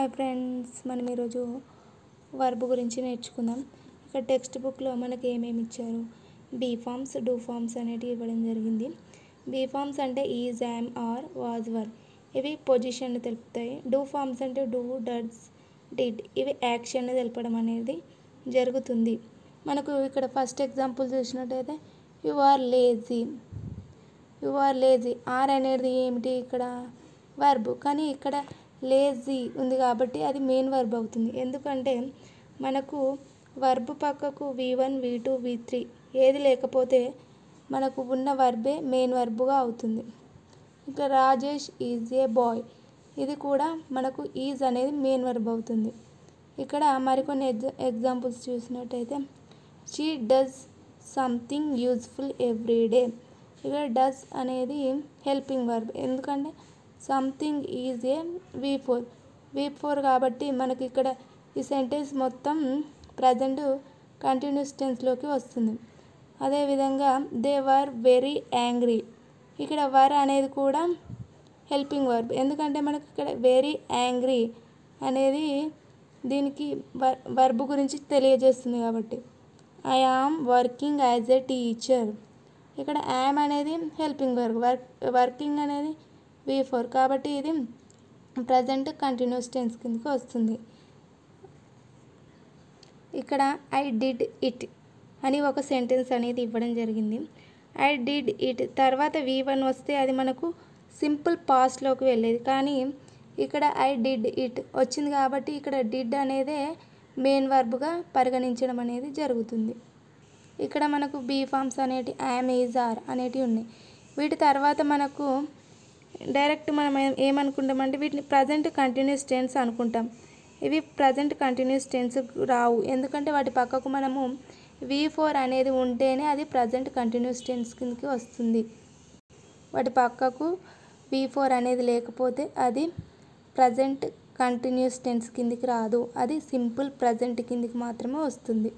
Hi friends, మనం ఈరోజు verb గురించి నేర్చుకుందాం. ఇక్కడ టెక్స్ట్ బుక్లో మనకి ఏమేమి ఇచ్చారు, బీ ఫార్మ్స్, డూ ఫార్మ్స్ అనేటివి ఇవ్వడం జరిగింది. బీ ఫార్మ్స్ అంటే is, am, are, was, were, ఇవి పొజిషన్ తెలుపుతాయి. డూ ఫార్మ్స్ అంటే డూ, డస్, డిడ్, ఇవి యాక్షన్ తెలపడం అనేది జరుగుతుంది. మనకు ఇక్కడ ఫస్ట్ ఎగ్జాంపుల్ చూసినట్టయితే you are lazy. You are lazy, are అనేది ఏమిటి, ఇక్కడ వర్బ్, కానీ ఇక్కడ లేజీ ఉంది కాబట్టి అది మెయిన్ వర్బ్ అవుతుంది. ఎందుకంటే మనకు వర్బ్ పక్కకు V1, V2, V3 ఏది లేకపోతే మనకు ఉన్న వర్బే మెయిన్ వర్బ్గా అవుతుంది. ఇక్కడ రాజేష్ ఈజ్ ఏ బాయ్, ఇది కూడా మనకు ఈజ్ అనేది మెయిన్ వర్బ్ అవుతుంది. ఇక్కడ మరికొన్ని ఎగ్జాంపుల్స్ చూసినట్టయితే she does something useful every day. ఇక్కడ డస్ అనేది హెల్పింగ్ వర్బ్, ఎందుకంటే సంథింగ్ ఈజ్ ఏ V4 కాబట్టి మనకి ఇక్కడ ఈ సెంటెన్స్ మొత్తం ప్రజెంట్ కంటిన్యూస్ టెన్స్లోకి వస్తుంది. అదేవిధంగా దే వర్ వెరీ యాంగ్రీ, ఇక్కడ వర్ అనేది కూడా హెల్పింగ్ వర్బ్, ఎందుకంటే మనకి ఇక్కడ వెరీ యాంగ్రీ అనేది దీనికి వర్బ్ గురించి తెలియజేస్తుంది కాబట్టి. I am working as a teacher, ఇక్కడ యామ్ అనేది హెల్పింగ్ వర్బ్, వర్కింగ్ అనేది V4 కాబట్టి ఇది ప్రజెంట్ కంటిన్యూస్ టెన్స్ కిందకి వస్తుంది. ఇక్కడ ఐ డిడ్ ఇట్ అని ఒక సెంటెన్స్ అనేది ఇవ్వడం జరిగింది. ఐ డిడ్ ఇట్ తర్వాత V1 వస్తే అది మనకు సింపుల్ పాస్ట్లోకి వెళ్ళేది, కానీ ఇక్కడ ఐ డిడ్ ఇట్ వచ్చింది కాబట్టి ఇక్కడ డిడ్ అనేదే మెయిన్ వర్బ్గా పరిగణించడం అనేది జరుగుతుంది. ఇక్కడ మనకు బీ ఫార్మ్స్ అనేటి యామ్, ఈజ్, ఆర్ అనేటివి ఉన్నాయి. వీటి తర్వాత మనకు డైరెక్ట్ మనం ఏమనుకుంటామంటే వీటిని ప్రజెంట్ కంటిన్యూస్ టెన్స్ అనుకుంటాం. ఇవి ప్రజెంట్ కంటిన్యూస్ టెన్స్ రావు, ఎందుకంటే వాటి పక్కకు మనము V4 అనేది ఉంటేనే అది ప్రజెంట్ కంటిన్యూస్ టెన్స్ కిందకి వస్తుంది. వాటి పక్కకు V4 అనేది లేకపోతే అది ప్రజెంట్ కంటిన్యూస్ టెన్స్ కిందకి రాదు, అది సింపుల్ ప్రజెంట్ కిందకి మాత్రమే వస్తుంది.